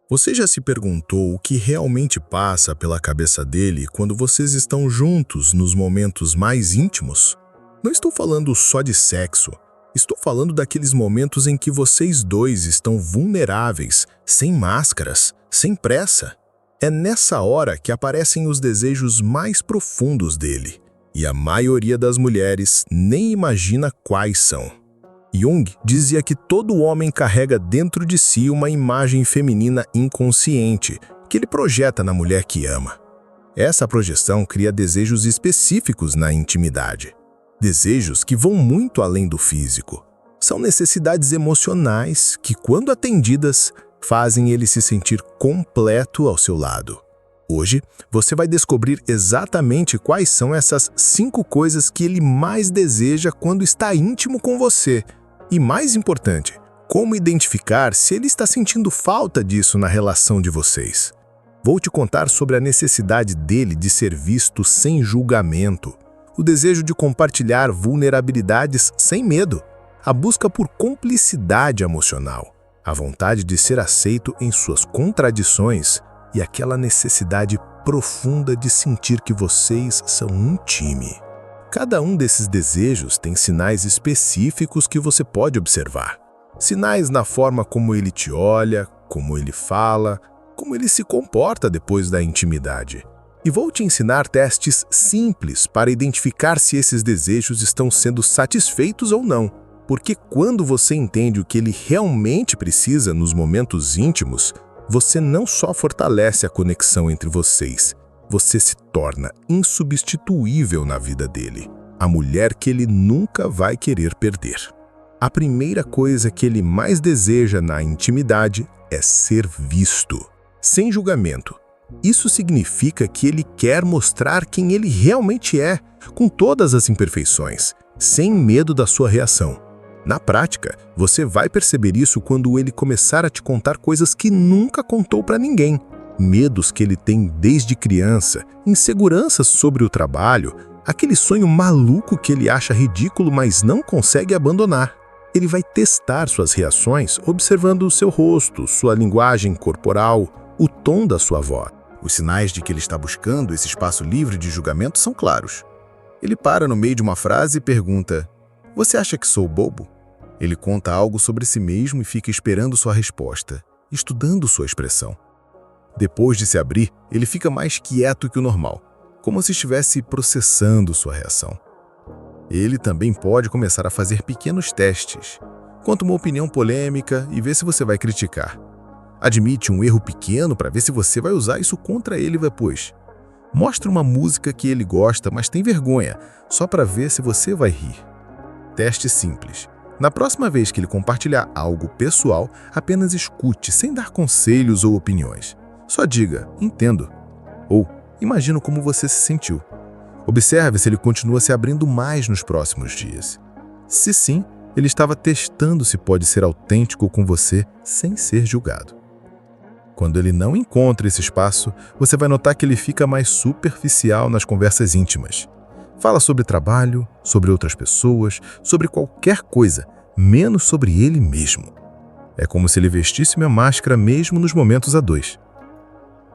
Você já se perguntou o que realmente passa pela cabeça dele quando vocês estão juntos nos momentos mais íntimos? Não estou falando só de sexo. Estou falando daqueles momentos em que vocês dois estão vulneráveis, sem máscaras, sem pressa. É nessa hora que aparecem os desejos mais profundos dele. E a maioria das mulheres nem imagina quais são. Jung dizia que todo homem carrega dentro de si uma imagem feminina inconsciente, que ele projeta na mulher que ama. Essa projeção cria desejos específicos na intimidade. Desejos que vão muito além do físico. São necessidades emocionais que, quando atendidas, fazem ele se sentir completo ao seu lado. Hoje, você vai descobrir exatamente quais são essas 5 coisas que ele mais deseja quando está íntimo com você. E mais importante, como identificar se ele está sentindo falta disso na relação de vocês. Vou te contar sobre a necessidade dele de ser visto sem julgamento, o desejo de compartilhar vulnerabilidades sem medo, a busca por cumplicidade emocional, a vontade de ser aceito em suas contradições e aquela necessidade profunda de sentir que vocês são um time. Cada um desses desejos tem sinais específicos que você pode observar. Sinais na forma como ele te olha, como ele fala, como ele se comporta depois da intimidade. E vou te ensinar testes simples para identificar se esses desejos estão sendo satisfeitos ou não. Porque quando você entende o que ele realmente precisa nos momentos íntimos, você não só fortalece a conexão entre vocês, você se torna insubstituível na vida dele, a mulher que ele nunca vai querer perder. A primeira coisa que ele mais deseja na intimidade é ser visto, sem julgamento. Isso significa que ele quer mostrar quem ele realmente é, com todas as imperfeições, sem medo da sua reação. Na prática, você vai perceber isso quando ele começar a te contar coisas que nunca contou para ninguém. Medos que ele tem desde criança, inseguranças sobre o trabalho, aquele sonho maluco que ele acha ridículo, mas não consegue abandonar. Ele vai testar suas reações observando o seu rosto, sua linguagem corporal, o tom da sua voz. Os sinais de que ele está buscando esse espaço livre de julgamento são claros. Ele para no meio de uma frase e pergunta: "Você acha que sou bobo?" Ele conta algo sobre si mesmo e fica esperando sua resposta, estudando sua expressão. Depois de se abrir, ele fica mais quieto que o normal, como se estivesse processando sua reação. Ele também pode começar a fazer pequenos testes. Conta uma opinião polêmica e vê se você vai criticar. Admite um erro pequeno para ver se você vai usar isso contra ele depois. Mostra uma música que ele gosta, mas tem vergonha, só para ver se você vai rir. Teste simples. Na próxima vez que ele compartilhar algo pessoal, apenas escute, sem dar conselhos ou opiniões. Só diga, entendo, ou imagino como você se sentiu. Observe se ele continua se abrindo mais nos próximos dias. Se sim, ele estava testando se pode ser autêntico com você sem ser julgado. Quando ele não encontra esse espaço, você vai notar que ele fica mais superficial nas conversas íntimas. Fala sobre trabalho, sobre outras pessoas, sobre qualquer coisa, menos sobre ele mesmo. É como se ele vestisse uma máscara mesmo nos momentos a dois.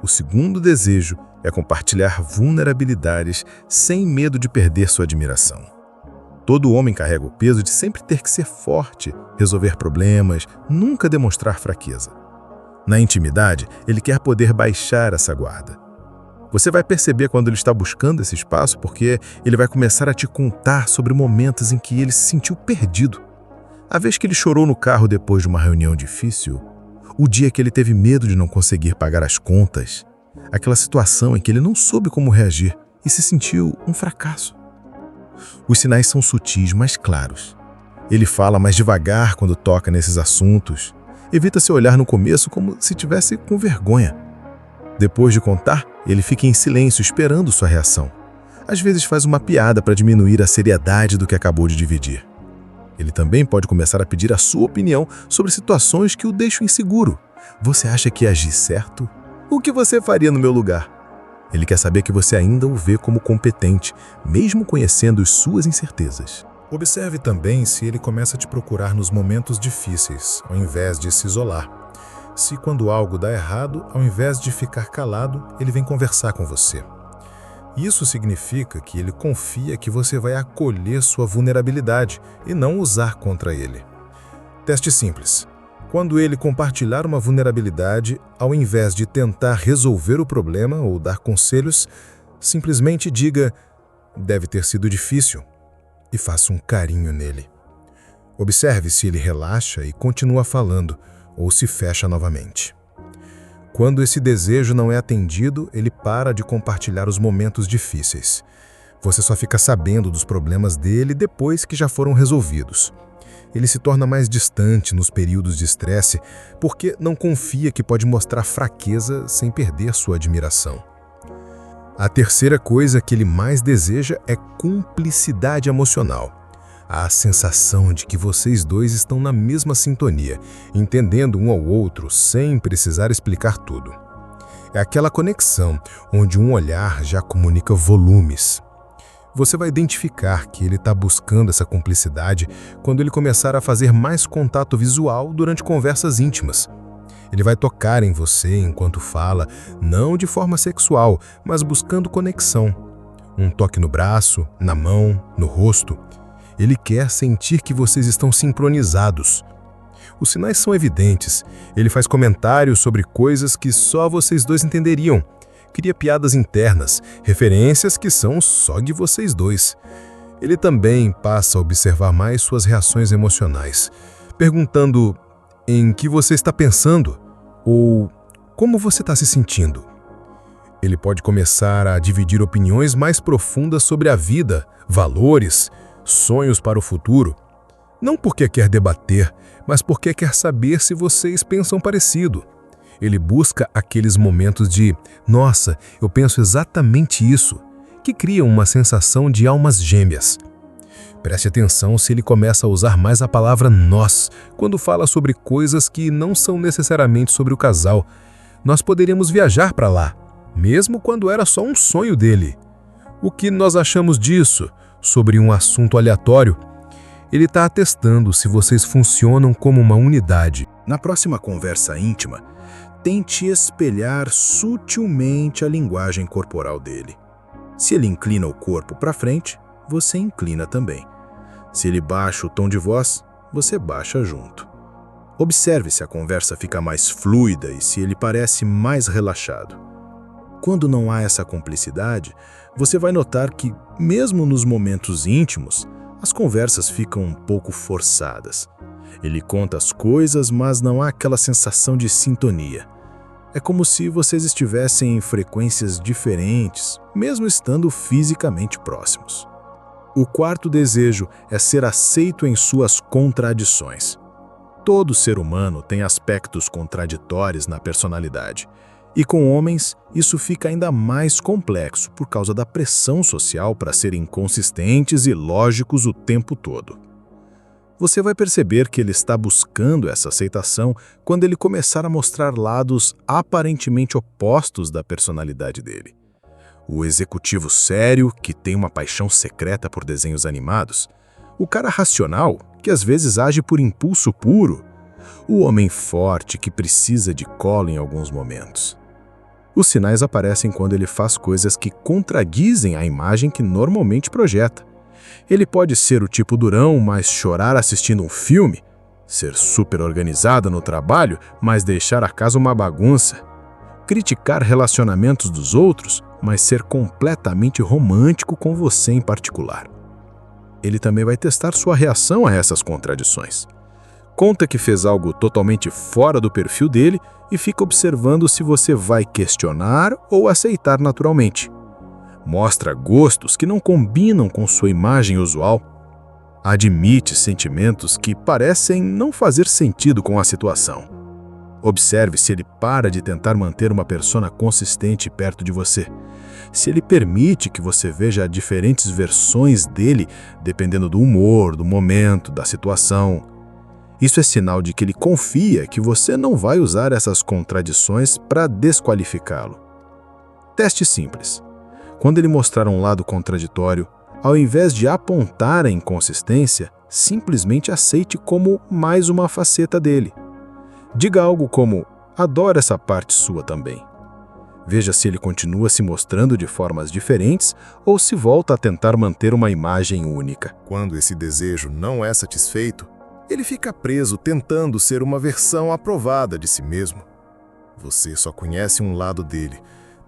O segundo desejo é compartilhar vulnerabilidades sem medo de perder sua admiração. Todo homem carrega o peso de sempre ter que ser forte, resolver problemas, nunca demonstrar fraqueza. Na intimidade, ele quer poder baixar essa guarda. Você vai perceber quando ele está buscando esse espaço porque ele vai começar a te contar sobre momentos em que ele se sentiu perdido. A vez que ele chorou no carro depois de uma reunião difícil, o dia que ele teve medo de não conseguir pagar as contas, aquela situação em que ele não soube como reagir e se sentiu um fracasso. Os sinais são sutis, mas claros. Ele fala mais devagar quando toca nesses assuntos, evita se olhar no começo como se tivesse com vergonha. Depois de contar, ele fica em silêncio esperando sua reação. Às vezes faz uma piada para diminuir a seriedade do que acabou de dividir. Ele também pode começar a pedir a sua opinião sobre situações que o deixam inseguro. Você acha que agi certo? O que você faria no meu lugar? Ele quer saber que você ainda o vê como competente, mesmo conhecendo suas incertezas. Observe também se ele começa a te procurar nos momentos difíceis, ao invés de se isolar. se quando algo dá errado, ao invés de ficar calado, ele vem conversar com você. Isso significa que ele confia que você vai acolher sua vulnerabilidade e não usar contra ele. Teste simples. Quando ele compartilhar uma vulnerabilidade, ao invés de tentar resolver o problema ou dar conselhos, simplesmente diga: "Deve ter sido difícil", e faça um carinho nele. Observe se ele relaxa e continua falando, ou se fecha novamente. Quando esse desejo não é atendido, ele para de compartilhar os momentos difíceis. Você só fica sabendo dos problemas dele depois que já foram resolvidos. Ele se torna mais distante nos períodos de estresse porque não confia que pode mostrar fraqueza sem perder sua admiração. A terceira coisa que ele mais deseja é cumplicidade emocional. A sensação de que vocês dois estão na mesma sintonia, entendendo um ao outro sem precisar explicar tudo. É aquela conexão onde um olhar já comunica volumes. Você vai identificar que ele está buscando essa cumplicidade quando ele começar a fazer mais contato visual durante conversas íntimas. Ele vai tocar em você enquanto fala, não de forma sexual, mas buscando conexão. Um toque no braço, na mão, no rosto. Ele quer sentir que vocês estão sincronizados. Os sinais são evidentes. Ele faz comentários sobre coisas que só vocês dois entenderiam. Cria piadas internas, referências que são só de vocês dois. Ele também passa a observar mais suas reações emocionais, perguntando em que você está pensando ou como você está se sentindo. Ele pode começar a dividir opiniões mais profundas sobre a vida, valores, sonhos para o futuro, não porque quer debater, mas porque quer saber se vocês pensam parecido. Ele busca aqueles momentos de "nossa, eu penso exatamente isso", que criam uma sensação de almas gêmeas. Preste atenção se ele começa a usar mais a palavra "nós" quando fala sobre coisas que não são necessariamente sobre o casal. Nós poderíamos viajar para lá, mesmo quando era só um sonho dele. O que nós achamos disso? Sobre um assunto aleatório. Ele está atestando se vocês funcionam como uma unidade. Na próxima conversa íntima, tente espelhar sutilmente a linguagem corporal dele. Se ele inclina o corpo para frente, você inclina também. Se ele baixa o tom de voz, você baixa junto. Observe se a conversa fica mais fluida e se ele parece mais relaxado. Quando não há essa cumplicidade, você vai notar que, mesmo nos momentos íntimos, as conversas ficam um pouco forçadas. Ele conta as coisas, mas não há aquela sensação de sintonia. É como se vocês estivessem em frequências diferentes, mesmo estando fisicamente próximos. O quarto desejo é ser aceito em suas contradições. Todo ser humano tem aspectos contraditórios na personalidade. E com homens, isso fica ainda mais complexo por causa da pressão social para serem consistentes e lógicos o tempo todo. Você vai perceber que ele está buscando essa aceitação quando ele começar a mostrar lados aparentemente opostos da personalidade dele. O executivo sério, que tem uma paixão secreta por desenhos animados. O cara racional, que às vezes age por impulso puro. O homem forte, que precisa de colo em alguns momentos. Os sinais aparecem quando ele faz coisas que contradizem a imagem que normalmente projeta. Ele pode ser o tipo durão, mas chorar assistindo um filme, ser super organizado no trabalho, mas deixar a casa uma bagunça, criticar relacionamentos dos outros, mas ser completamente romântico com você em particular. Ele também vai testar sua reação a essas contradições. Conta que fez algo totalmente fora do perfil dele e fica observando se você vai questionar ou aceitar naturalmente. Mostra gostos que não combinam com sua imagem usual. Admite sentimentos que parecem não fazer sentido com a situação. Observe se ele para de tentar manter uma persona consistente perto de você. Se ele permite que você veja diferentes versões dele, dependendo do humor, do momento, da situação. Isso é sinal de que ele confia que você não vai usar essas contradições para desqualificá-lo. Teste simples. Quando ele mostrar um lado contraditório, ao invés de apontar a inconsistência, simplesmente aceite como mais uma faceta dele. Diga algo como: Adoro essa parte sua também. Veja se ele continua se mostrando de formas diferentes ou se volta a tentar manter uma imagem única. Quando esse desejo não é satisfeito, ele fica preso tentando ser uma versão aprovada de si mesmo. Você só conhece um lado dele,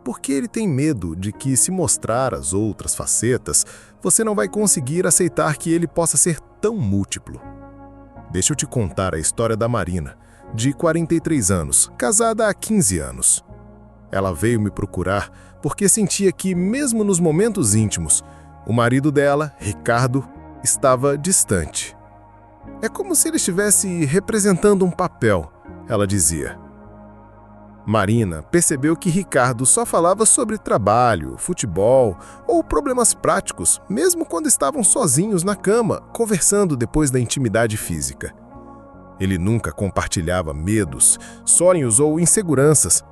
porque ele tem medo de que, se mostrar as outras facetas, você não vai conseguir aceitar que ele possa ser tão múltiplo. Deixa eu te contar a história da Marina, de 43 anos, casada há 15 anos. Ela veio me procurar porque sentia que, mesmo nos momentos íntimos, o marido dela, Ricardo, estava distante. É como se ele estivesse representando um papel, ela dizia. Marina percebeu que Ricardo só falava sobre trabalho, futebol ou problemas práticos, mesmo quando estavam sozinhos na cama, conversando depois da intimidade física. Ele nunca compartilhava medos, sonhos ou inseguranças.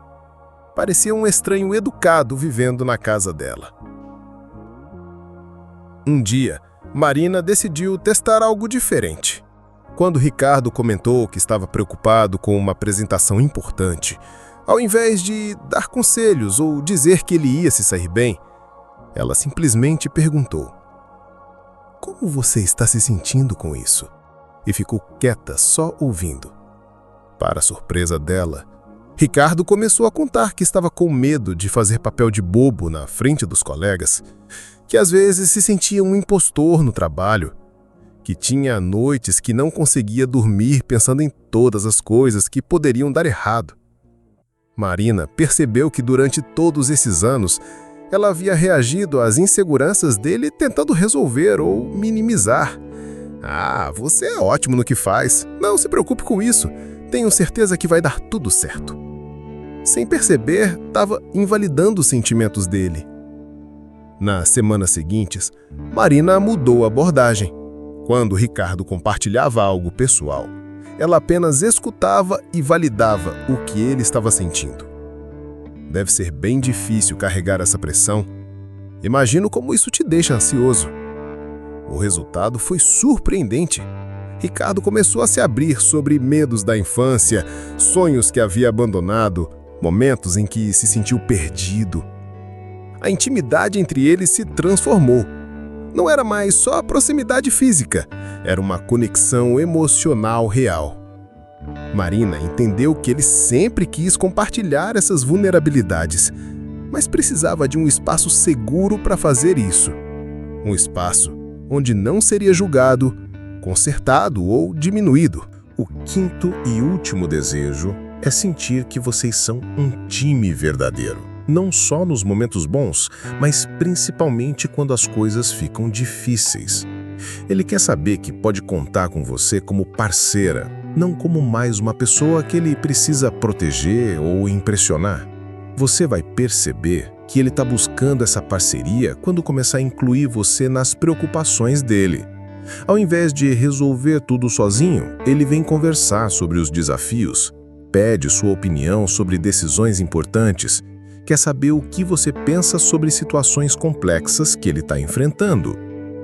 Parecia um estranho educado vivendo na casa dela. Um dia, Marina decidiu testar algo diferente. Quando Ricardo comentou que estava preocupado com uma apresentação importante, ao invés de dar conselhos ou dizer que ele ia se sair bem, ela simplesmente perguntou: "Como você está se sentindo com isso?" E ficou quieta, só ouvindo. Para a surpresa dela, Ricardo começou a contar que estava com medo de fazer papel de bobo na frente dos colegas, que às vezes se sentia um impostor no trabalho, que tinha noites que não conseguia dormir pensando em todas as coisas que poderiam dar errado. Marina percebeu que durante todos esses anos, ela havia reagido às inseguranças dele tentando resolver ou minimizar. "Ah, você é ótimo no que faz. Não se preocupe com isso. Tenho certeza que vai dar tudo certo." Sem perceber, estava invalidando os sentimentos dele. Nas semanas seguintes, Marina mudou a abordagem. Quando Ricardo compartilhava algo pessoal, ela apenas escutava e validava o que ele estava sentindo. Deve ser bem difícil carregar essa pressão. Imagino como isso te deixa ansioso. O resultado foi surpreendente. Ricardo começou a se abrir sobre medos da infância, sonhos que havia abandonado, momentos em que se sentiu perdido. A intimidade entre eles se transformou. Não era mais só a proximidade física, era uma conexão emocional real. Marina entendeu que ele sempre quis compartilhar essas vulnerabilidades, mas precisava de um espaço seguro para fazer isso. Um espaço onde não seria julgado, consertado ou diminuído. O quinto e último desejo é sentir que vocês são um time verdadeiro. Não só nos momentos bons, mas principalmente quando as coisas ficam difíceis. Ele quer saber que pode contar com você como parceira, não como mais uma pessoa que ele precisa proteger ou impressionar. Você vai perceber que ele está buscando essa parceria quando começar a incluir você nas preocupações dele. Ao invés de resolver tudo sozinho, ele vem conversar sobre os desafios, pede sua opinião sobre decisões importantes, quer saber o que você pensa sobre situações complexas que ele está enfrentando.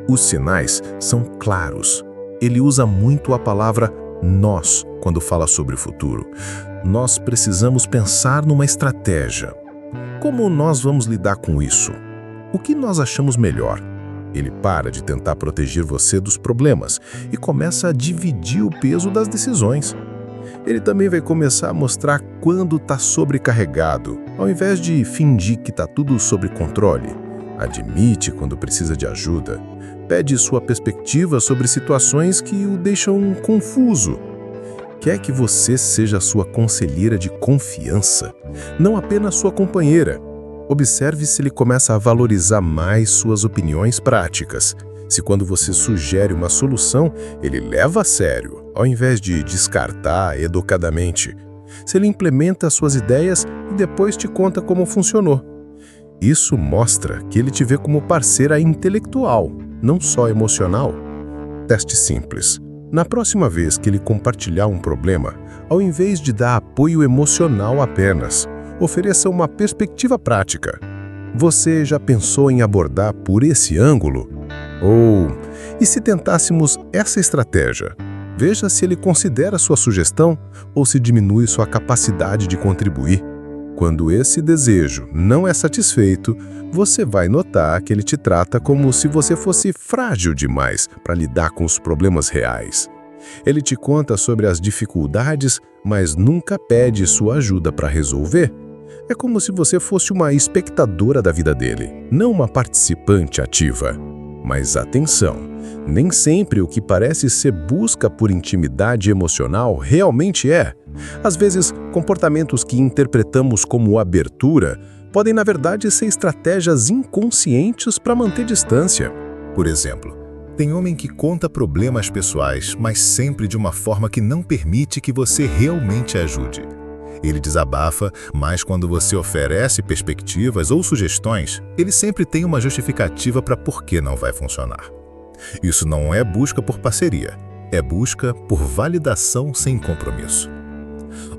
Os sinais são claros. Ele usa muito a palavra nós quando fala sobre o futuro. Nós precisamos pensar numa estratégia. Como nós vamos lidar com isso? O que nós achamos melhor? Ele para de tentar proteger você dos problemas e começa a dividir o peso das decisões. Ele também vai começar a mostrar quando está sobrecarregado, ao invés de fingir que está tudo sob controle. Admite quando precisa de ajuda. Pede sua perspectiva sobre situações que o deixam confuso. Quer que você seja sua conselheira de confiança, não apenas sua companheira. Observe se ele começa a valorizar mais suas opiniões práticas. Se quando você sugere uma solução, ele leva a sério, ao invés de descartar educadamente. Se ele implementa suas ideias e depois te conta como funcionou. Isso mostra que ele te vê como parceira intelectual, não só emocional. Teste simples. Na próxima vez que ele compartilhar um problema, ao invés de dar apoio emocional apenas, ofereça uma perspectiva prática. Você já pensou em abordar por esse ângulo? Ou, e se tentássemos essa estratégia? Veja se ele considera sua sugestão ou se diminui sua capacidade de contribuir. Quando esse desejo não é satisfeito, você vai notar que ele te trata como se você fosse frágil demais para lidar com os problemas reais. Ele te conta sobre as dificuldades, mas nunca pede sua ajuda para resolver. É como se você fosse uma espectadora da vida dele, não uma participante ativa. Mas atenção, nem sempre o que parece ser busca por intimidade emocional realmente é. Às vezes, comportamentos que interpretamos como abertura podem, na verdade, ser estratégias inconscientes para manter distância. Por exemplo, tem homem que conta problemas pessoais, mas sempre de uma forma que não permite que você realmente ajude. Ele desabafa, mas quando você oferece perspectivas ou sugestões, ele sempre tem uma justificativa para por que não vai funcionar. Isso não é busca por parceria, é busca por validação sem compromisso.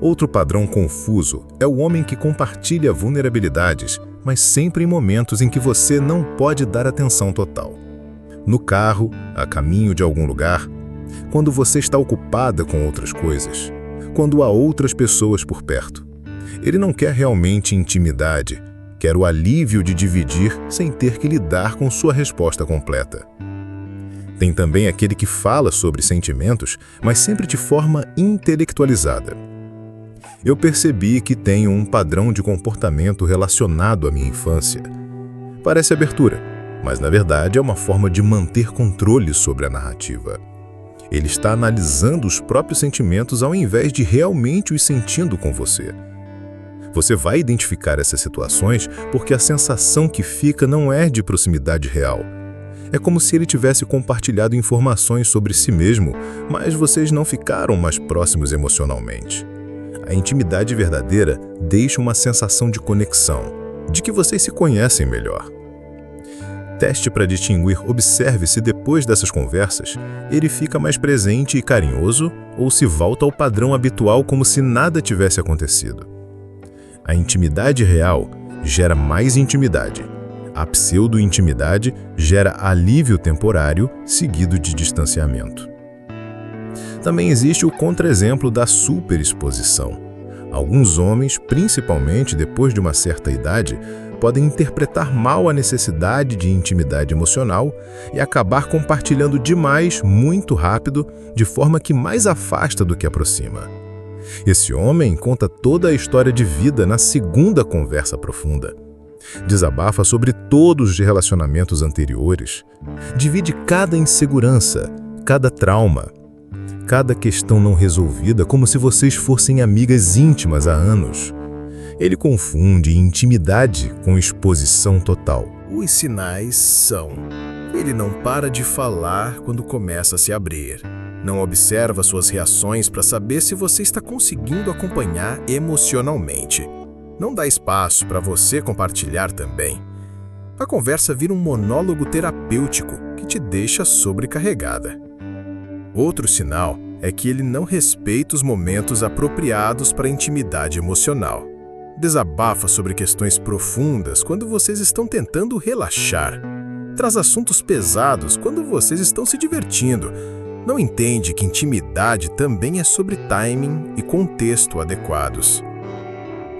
Outro padrão confuso é o homem que compartilha vulnerabilidades, mas sempre em momentos em que você não pode dar atenção total. No carro, a caminho de algum lugar, quando você está ocupada com outras coisas, quando há outras pessoas por perto. Ele não quer realmente intimidade, quer o alívio de dividir sem ter que lidar com sua resposta completa. Tem também aquele que fala sobre sentimentos, mas sempre de forma intelectualizada. Eu percebi que tenho um padrão de comportamento relacionado à minha infância. Parece abertura, mas na verdade é uma forma de manter controle sobre a narrativa. Ele está analisando os próprios sentimentos ao invés de realmente os sentindo com você. Você vai identificar essas situações porque a sensação que fica não é de proximidade real. É como se ele tivesse compartilhado informações sobre si mesmo, mas vocês não ficaram mais próximos emocionalmente. A intimidade verdadeira deixa uma sensação de conexão, de que vocês se conhecem melhor. Teste para distinguir, observe se depois dessas conversas, ele fica mais presente e carinhoso ou se volta ao padrão habitual como se nada tivesse acontecido. A intimidade real gera mais intimidade. A pseudo-intimidade gera alívio temporário seguido de distanciamento. Também existe o contra-exemplo da superexposição. Alguns homens, principalmente depois de uma certa idade, podem interpretar mal a necessidade de intimidade emocional e acabar compartilhando demais muito rápido, de forma que mais afasta do que aproxima. Esse homem conta toda a história de vida na segunda conversa profunda. Desabafa sobre todos os relacionamentos anteriores. Divide cada insegurança, cada trauma, cada questão não resolvida como se vocês fossem amigas íntimas há anos. Ele confunde intimidade com exposição total. Os sinais são: ele não para de falar quando começa a se abrir. Não observa suas reações para saber se você está conseguindo acompanhar emocionalmente. Não dá espaço para você compartilhar também. A conversa vira um monólogo terapêutico que te deixa sobrecarregada. Outro sinal é que ele não respeita os momentos apropriados para a intimidade emocional. Desabafa sobre questões profundas quando vocês estão tentando relaxar. Traz assuntos pesados quando vocês estão se divertindo. Não entende que intimidade também é sobre timing e contexto adequados.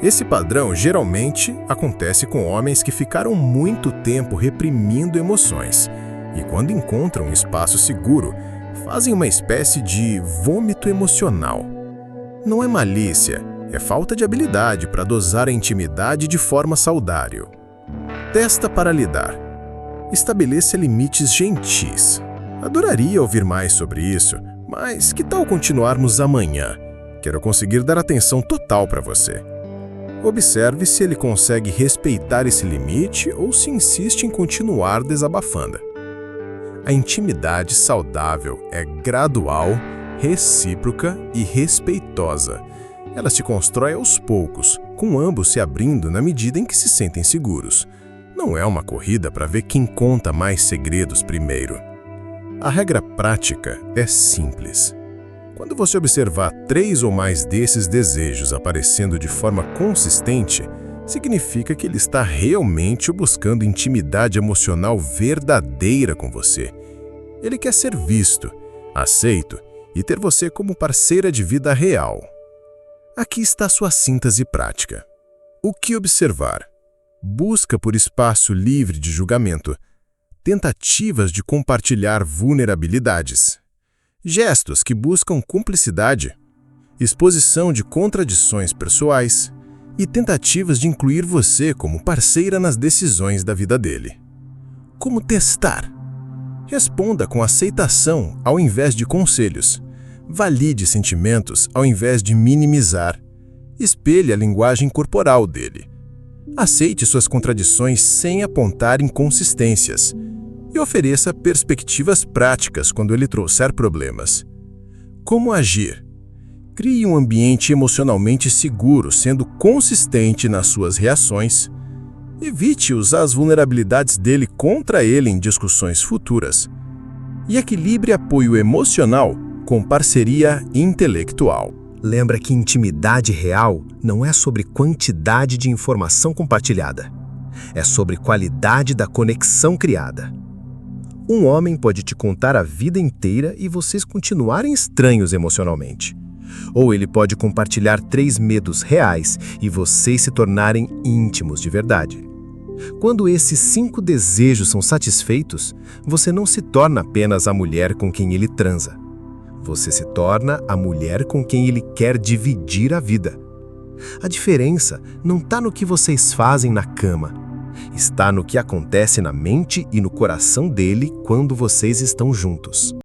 Esse padrão geralmente acontece com homens que ficaram muito tempo reprimindo emoções e, quando encontram um espaço seguro, fazem uma espécie de vômito emocional. Não é malícia, é falta de habilidade para dosar a intimidade de forma saudável. Testa para lidar. Estabeleça limites gentis. Adoraria ouvir mais sobre isso, mas que tal continuarmos amanhã? Quero conseguir dar atenção total para você. Observe se ele consegue respeitar esse limite ou se insiste em continuar desabafando. A intimidade saudável é gradual, recíproca e respeitosa. Ela se constrói aos poucos, com ambos se abrindo na medida em que se sentem seguros. Não é uma corrida para ver quem conta mais segredos primeiro. A regra prática é simples. Quando você observar 3 ou mais desses desejos aparecendo de forma consistente, significa que ele está realmente buscando intimidade emocional verdadeira com você. Ele quer ser visto, aceito e ter você como parceira de vida real. Aqui está sua síntese prática. O que observar? Busca por espaço livre de julgamento, tentativas de compartilhar vulnerabilidades, gestos que buscam cumplicidade, exposição de contradições pessoais e tentativas de incluir você como parceira nas decisões da vida dele. Como testar? Responda com aceitação ao invés de conselhos. Valide sentimentos ao invés de minimizar. Espelhe a linguagem corporal dele. Aceite suas contradições sem apontar inconsistências e ofereça perspectivas práticas quando ele trouxer problemas. Como agir? Crie um ambiente emocionalmente seguro, sendo consistente nas suas reações. Evite usar as vulnerabilidades dele contra ele em discussões futuras. E equilibre apoio emocional com parceria intelectual. Lembra que intimidade real não é sobre quantidade de informação compartilhada. É sobre qualidade da conexão criada. Um homem pode te contar a vida inteira e vocês continuarem estranhos emocionalmente. Ou ele pode compartilhar 3 medos reais e vocês se tornarem íntimos de verdade. Quando esses 5 desejos são satisfeitos, você não se torna apenas a mulher com quem ele transa. Você se torna a mulher com quem ele quer dividir a vida. A diferença não está no que vocês fazem na cama. Está no que acontece na mente e no coração dele quando vocês estão juntos.